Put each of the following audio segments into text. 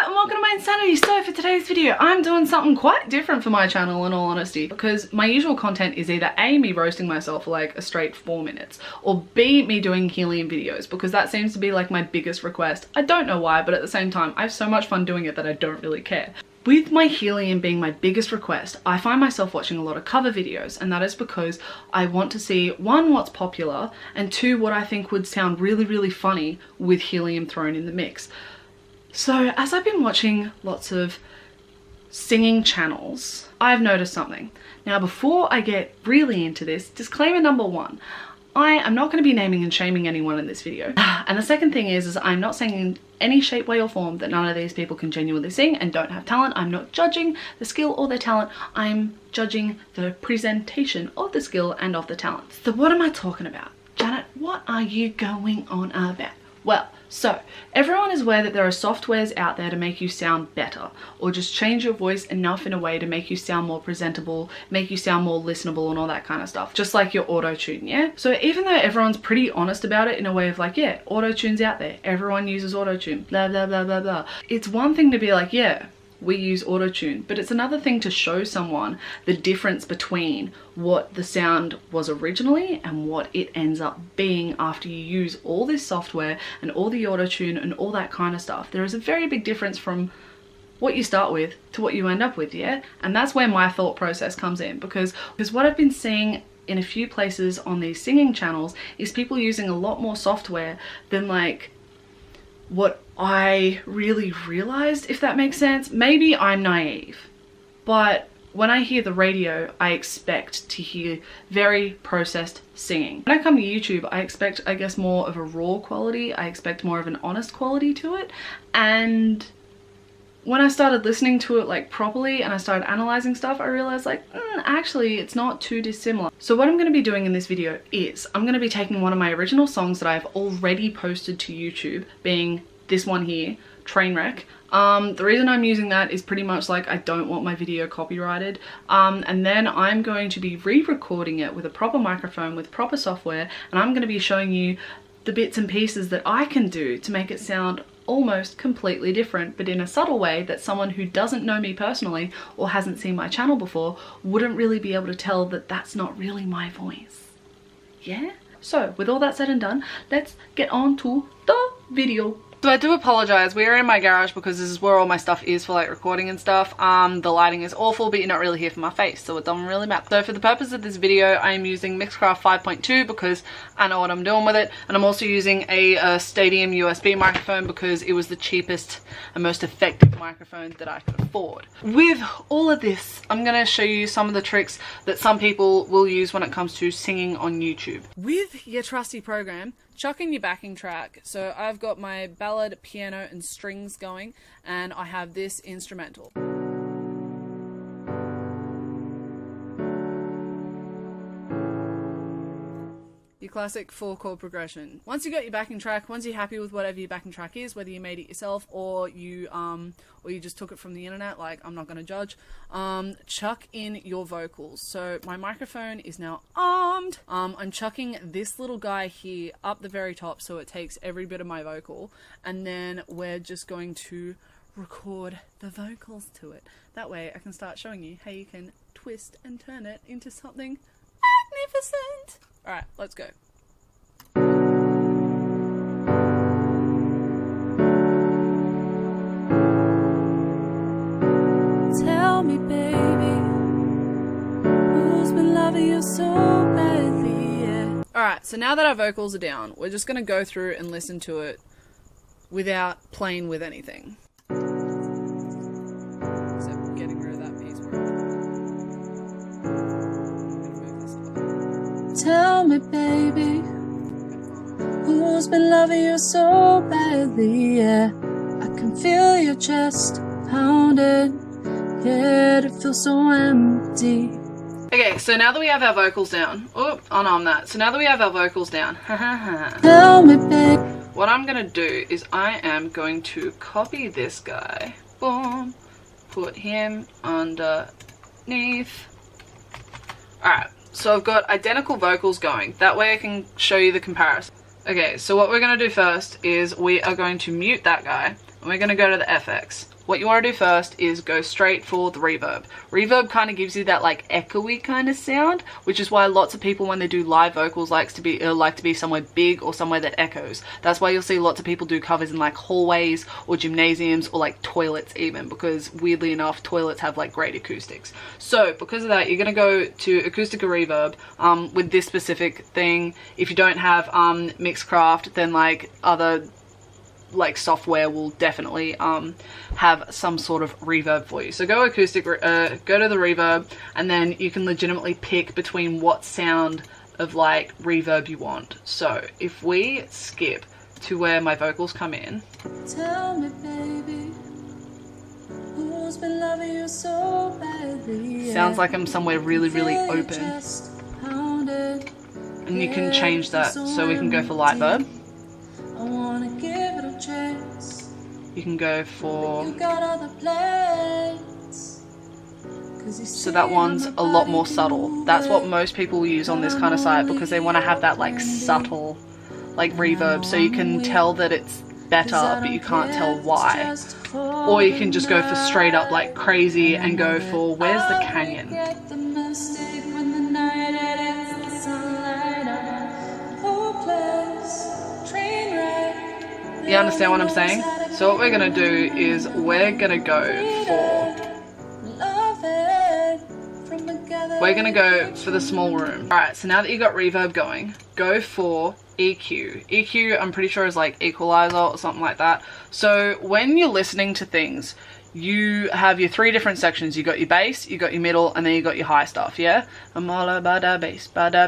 and welcome to my insanity. So for today's video, I'm doing something quite different for my channel in all honesty, because my usual content is either A, me roasting myself for like a straight 4 minutes, or B, me doing helium videos, because that seems to be like my biggest request. I don't know why, but at the same time, I have so much fun doing it that I don't really care. With my helium being my biggest request, I find myself watching a lot of cover videos, and that is because I want to see, one, what's popular, and two, what I think would sound really, really funny with helium thrown in the mix. So as I've been watching lots of singing channels, I've noticed something. Now before I get really into this, disclaimer number one, I am not going to be naming and shaming anyone in this video. And the second thing is I'm not saying in any shape, way or form that none of these people can genuinely sing and don't have talent. I'm not judging the skill or their talent. I'm judging the presentation of the skill and of the talent. So what am I talking about? Janet, what are you going on about? Well, so everyone is aware that there are softwares out there to make you sound better, or just change your voice enough in a way to make you sound more presentable, make you sound more listenable and all that kind of stuff. Just like your auto-tune, yeah? So even though everyone's pretty honest about it in a way of like, yeah, auto-tune's out there, everyone uses auto-tune, blah, blah, blah, blah, blah. It's one thing to be like, yeah, we use auto-tune, but it's another thing to show someone the difference between what the sound was originally and what it ends up being after you use all this software and all the auto-tune and all that kind of stuff. There is a very big difference from what you start with to what you end up with, yeah? And that's where my thought process comes in, because what I've been seeing in a few places on these singing channels is people using a lot more software than like what I really realized, if that makes sense. Maybe I'm naive, but when I hear the radio, I expect to hear very processed singing. When I come to YouTube, I expect, I guess, more of a raw quality. I expect more of an honest quality to it. And when I started listening to it like properly and I started analyzing stuff, I realized like, actually it's not too dissimilar. So what I'm going to be doing in this video is I'm going to be taking one of my original songs that I've already posted to YouTube, being this one here, Trainwreck. The reason I'm using that is pretty much like I don't want my video copyrighted, and then I'm going to be re-recording it with a proper microphone with proper software, and I'm going to be showing you the bits and pieces that I can do to make it sound almost completely different, but in a subtle way that someone who doesn't know me personally or hasn't seen my channel before wouldn't really be able to tell that that's not really my voice. Yeah? So with all that said and done, let's get on to the video. So I do apologize, we are in my garage because this is where all my stuff is for like recording and stuff. The lighting is awful, but you're not really here for my face, so it doesn't really matter. So for the purpose of this video, I am using Mixcraft 5.2 because I know what I'm doing with it, and I'm also using a Stadium USB microphone because it was the cheapest and most effective microphone that I could afford. With all of this, I'm gonna show you some of the tricks that some people will use when it comes to singing on YouTube. With your trusty program, chuck in your backing track. So I've got my ballad, piano and strings going, and I have this instrumental. Your classic 4-chord progression. Once you got your backing track, once you're happy with whatever your backing track is, whether you made it yourself or you just took it from the internet, like I'm not gonna judge, chuck in your vocals. So my microphone is now armed. I'm chucking this little guy here up the very top so it takes every bit of my vocal, and then we're just going to record the vocals to it. That way I can start showing you how you can twist and turn it into something magnificent. Alright, let's go. Tell me, baby, who's been loving you so badly, yeah. Alright, so now that our vocals are down, we're just gonna go through and listen to it without playing with anything. Except getting rid of that piece where tell me, baby, who's been loving you so badly, yeah. I can feel your chest pounding, yet it feels so empty. Okay, so now that we have our vocals down, unarm that. So now that we have our vocals down, tell me, babe. What I'm gonna do is I am going to copy this guy, boom, put him underneath. Alright. So I've got identical vocals going. That way I can show you the comparison. Okay, so what we're going to do first is we are going to mute that guy and we're going to go to the FX. What you want to do first is go straight for the reverb. Reverb kind of gives you that like echoey kind of sound, which is why lots of people when they do live vocals like to be somewhere big or somewhere that echoes. That's why you'll see lots of people do covers in like hallways or gymnasiums or like toilets even, because weirdly enough toilets have like great acoustics. So because of that, you're going to go to acoustic or reverb with this specific thing. If you don't have Mixcraft, then like other like software will definitely have some sort of reverb for you. So go acoustic, go to the reverb, and then you can legitimately pick between what sound of like reverb you want. So if we skip to where my vocals come in, tell me baby, who's been loving you so badly? Sounds like I'm somewhere really open, and you can change that. So we can go for light verb. I wanna give it a chance. You can go for, so that one's a lot more subtle. That's what most people use on this kind of site, because they want to have that like subtle like reverb, so you can tell that it's better but you can't tell why. Or you can just go for straight up like crazy and go for where's the canyon. You understand what I'm saying? So what we're gonna do is we're gonna go for the small room. Alright, so now that you got reverb going, go for EQ. EQ, I'm pretty sure is like equalizer or something like that. So when you're listening to things, you have your three different sections. You got your bass, you got your middle, and then you got your high stuff, yeah? I'm all about that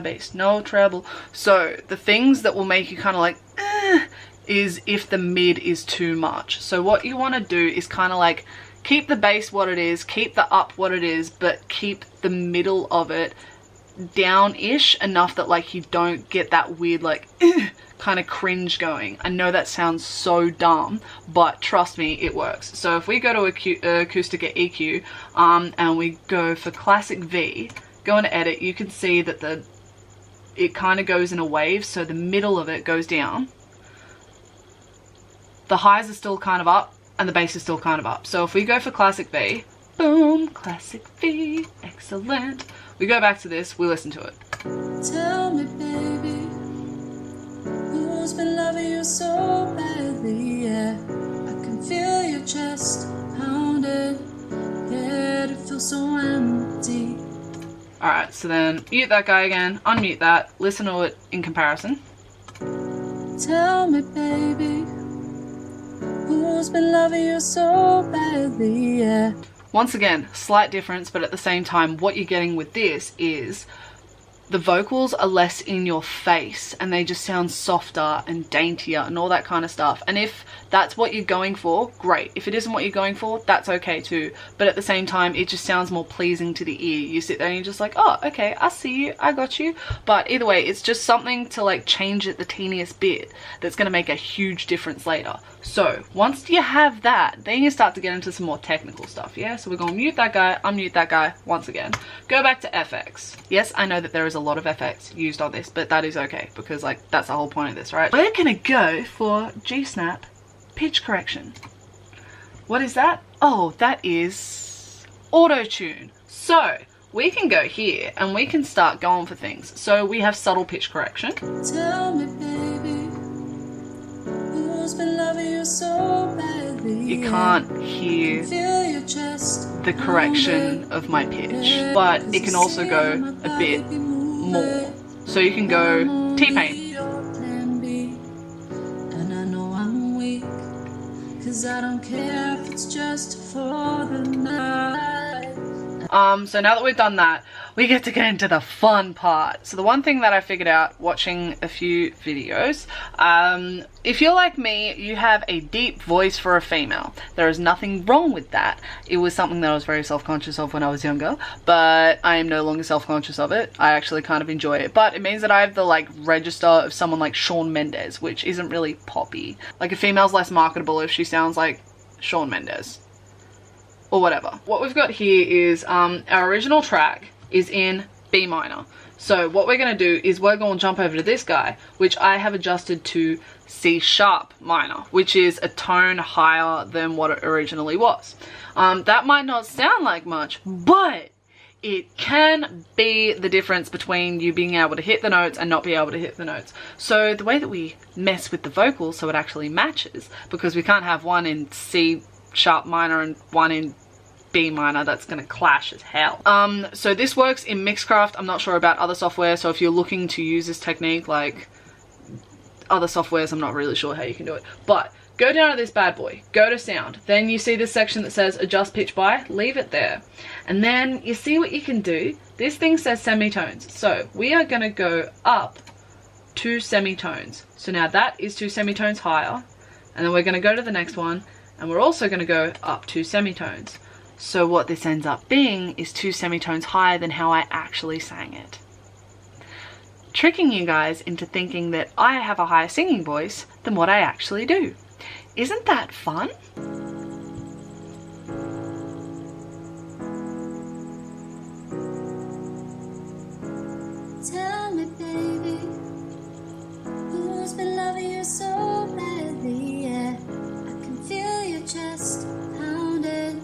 bass, no treble. So the things that will make you kind of like, is if the mid is too much. So what you want to do is kind of like keep the bass what it is, keep the up what it is, but keep the middle of it down-ish enough that like you don't get that weird like kind of cringe going. I know that sounds so dumb, but trust me, it works. So if we go to acoustic at EQ and we go for classic V, go into edit, you can see that it kind of goes in a wave, so the middle of it goes down. The highs are still kind of up and the bass is still kind of up. So if we go for classic V, boom, classic V, excellent. We go back to this, we listen to it. Tell me baby, who's been loving you so badly, yeah. I can feel your chest pounding, yet it feels so empty. Alright, so then mute that guy again, unmute that, listen to it in comparison. Tell me baby, who's been loving you so badly, yeah. Once again, slight difference, but at the same time, what you're getting with this is the vocals are less in your face and they just sound softer and daintier and all that kind of stuff. And if that's what you're going for, great. If it isn't what you're going for, that's okay too. But at the same time, it just sounds more pleasing to the ear. You sit there and you're just like, oh, okay, I see you, I got you. But either way, it's just something to like change it the teeniest bit that's going to make a huge difference later. So once you have that, then you start to get into some more technical stuff, yeah? So we're going to mute that guy, unmute that guy once again. Go back to FX. Yes, I know that there is a lot of FX used on this, but that is okay because like that's the whole point of this, right? We're going to go for G-snap pitch correction. What is that? Oh, that is auto-tune. So we can go here and we can start going for things. So we have subtle pitch correction. Tell me, baby, who's been loving you so badly? You can't hear the correction of my pitch, but it can also go a bit more. So you can go T-pain. I don't care if it's just for the night. So now that we've done that, we get to get into the fun part. So the one thing that I figured out watching a few videos, if you're like me, you have a deep voice for a female. There is nothing wrong with that. It was something that I was very self-conscious of when I was younger, but I am no longer self-conscious of it. I actually kind of enjoy it, but it means that I have the like register of someone like Shawn Mendes, which isn't really poppy. Like a female's less marketable if she sounds like Shawn Mendes or whatever. What we've got here is our original track is in B minor. So what we're going to do is we're going to jump over to this guy, which I have adjusted to C sharp minor, which is a tone higher than what it originally was. That might not sound like much, but it can be the difference between you being able to hit the notes and not be able to hit the notes. So the way that we mess with the vocals so it actually matches, because we can't have one in C sharp minor and one in B minor, that's gonna clash as hell. So this works in Mixcraft. I'm not sure about other software, so if you're looking to use this technique like other softwares, I'm not really sure how you can do it. But go down to this bad boy, go to sound, then you see this section that says adjust pitch by, leave it there. And then you see what you can do. This thing says semitones, so we are gonna go up 2 semitones. So now that is 2 semitones higher, and then we're gonna go to the next one, and we're also gonna go up 2 semitones. So what this ends up being is 2 semitones higher than how I actually sang it. Tricking you guys into thinking that I have a higher singing voice than what I actually do. Isn't that fun? Tell me, baby, who's been loving you so badly? Yeah, I can feel your chest pounding,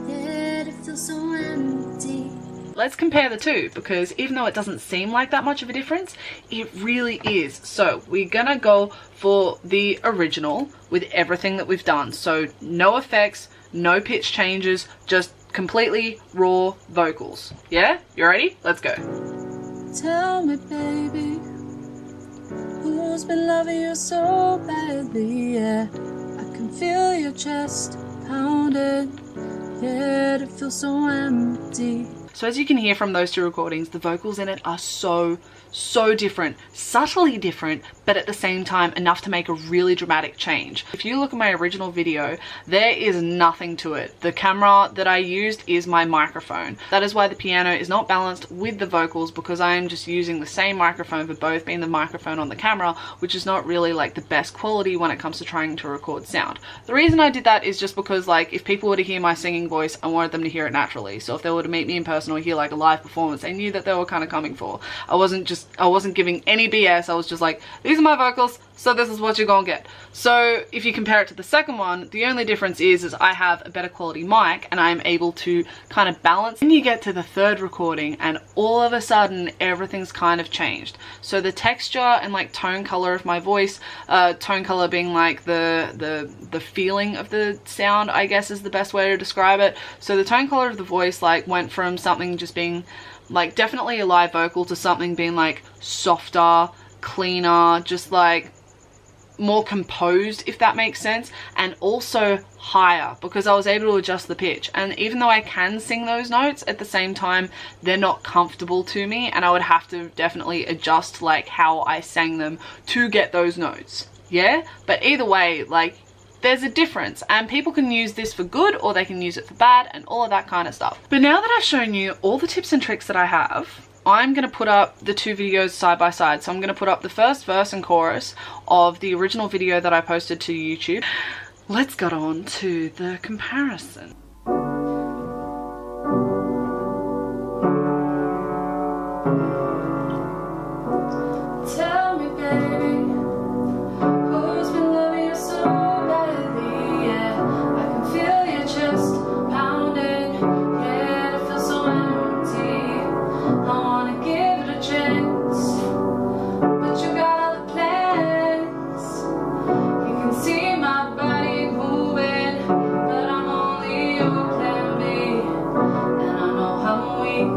yet it feels so empty. Let's compare the two, because even though it doesn't seem like that much of a difference, it really is. So we're gonna go for the original with everything that we've done. So no effects, no pitch changes, just completely raw vocals. Yeah? You ready? Let's go. Tell me, baby, who's been loving you so badly? Yeah, I can feel your chest pounding, yet it feels so empty. So as you can hear from those two recordings, the vocals in it are so different, subtly different, but at the same time enough to make a really dramatic change. If you look at my original video, there is nothing to it. The camera that I used is my microphone. That is why the piano is not balanced with the vocals, because I am just using the same microphone for both, being the microphone on the camera, which is not really like the best quality when it comes to trying to record sound. The reason I did that is just because, like, if people were to hear my singing voice, I wanted them to hear it naturally. So if they were to meet me in person or hear like a live performance, they knew that they were kind of coming for. I wasn't giving any BS. I was just like, these are my vocals, so this is what you're gonna get. So if you compare it to the second one, the only difference is I have a better quality mic and I'm able to kind of balance. Then you get to the third recording and all of a sudden everything's kind of changed. So the texture and like tone color of my voice, tone color being like the feeling of the sound, I guess is the best way to describe it. So the tone color of the voice like went from something just being like definitely a live vocal to something being like softer, cleaner, just like more composed, if that makes sense, and also higher because I was able to adjust the pitch. And even though I can sing those notes, at the same time they're not comfortable to me, and I would have to definitely adjust like how I sang them to get those notes. Yeah, but either way, like, there's a difference, and people can use this for good or they can use it for bad and all of that kind of stuff. But now that I've shown you all the tips and tricks that I have, I'm going to put up the two videos side by side. So I'm going to put up the first verse and chorus of the original video that I posted to YouTube. Let's get on to the comparison. Tell me, baby, who's been loving you so badly? Yeah, I can feel your chest pounding, yet it feels so empty. I wanna give it a chance, but you got other plans. You can see my body moving, but I'm only your plan B. And I know I'm weak,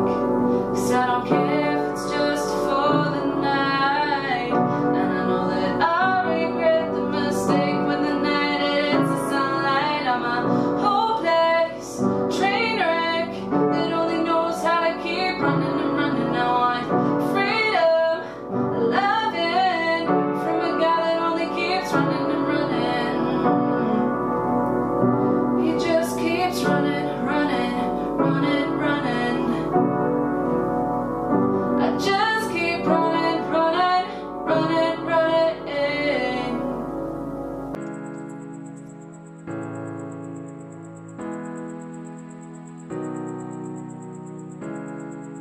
'cause I don't care if it's just for the night. And I know that I regret the mistake when the night hits the sunlight. I'm a hopeless train wreck that only knows how to keep running and running. I want freedom, loving from a guy that only keeps running and running. He just keeps running, running, running, running. I just keep running, running, running, running.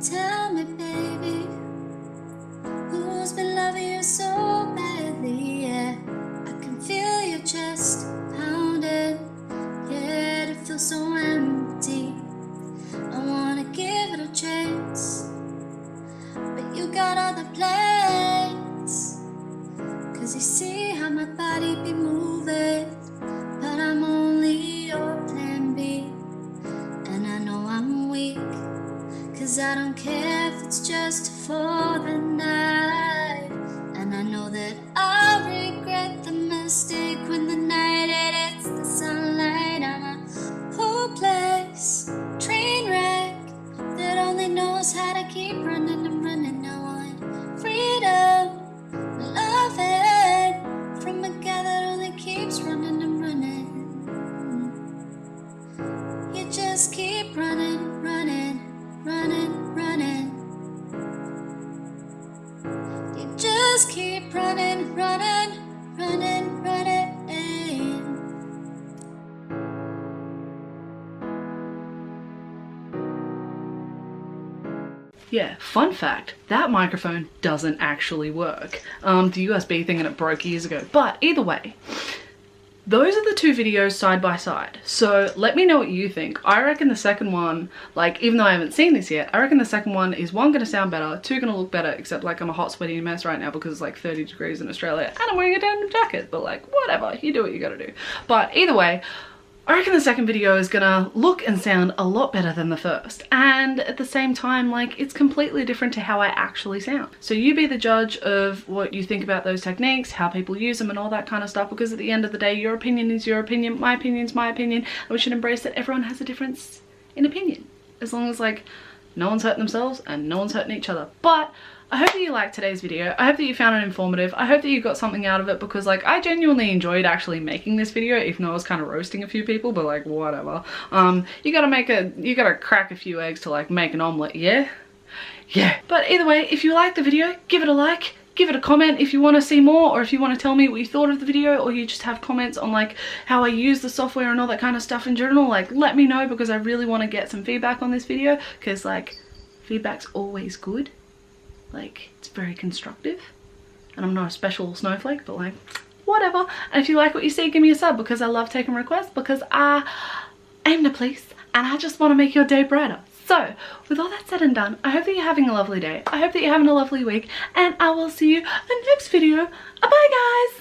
Tell me, baby, 'cause I don't care if it's just for the night. And I know that I'll regret the mistake when the night it hits the sunlight. I'm a hopeless train wreck that only knows how to keep running and running. I want freedom, love it from a guy that only keeps running and running. You just keep running, running, running, running. You just keep running, running, running, running. Yeah, fun fact, that microphone doesn't actually work. The USB thing, and it broke years ago. But either way, those are the two videos side by side. So let me know what you think. I reckon the second one, like, even though I haven't seen this yet, I reckon the second one is, one, gonna sound better, two, gonna look better, except like I'm a hot sweaty mess right now because it's like 30 degrees in Australia and I'm wearing a denim jacket, but like, whatever, you do what you gotta do. But either way, I reckon the second video is gonna look and sound a lot better than the first, and at the same time, like, it's completely different to how I actually sound. So you be the judge of what you think about those techniques, how people use them and all that kind of stuff, because at the end of the day, your opinion is your opinion, my opinion is my opinion, and we should embrace that everyone has a difference in opinion, as long as like no one's hurting themselves and no one's hurting each other. But I hope that you liked today's video. I hope that you found it informative. I hope that you got something out of it, because like I genuinely enjoyed actually making this video, even though I was kind of roasting a few people, but like whatever. You gotta crack a few eggs to like make an omelet, yeah? Yeah. But either way, if you liked the video, give it a like, give it a comment if you want to see more, or if you want to tell me what you thought of the video, or you just have comments on like how I use the software and all that kind of stuff in general. Like, let me know, because I really want to get some feedback on this video, because like feedback's always good. Like, it's very constructive, and I'm not a special snowflake, but like, whatever. And if you like what you see, give me a sub, because I love taking requests, because I aim to please, and I just want to make your day brighter. So, with all that said and done, I hope that you're having a lovely day. I hope that you're having a lovely week, and I will see you in the next video. Bye guys!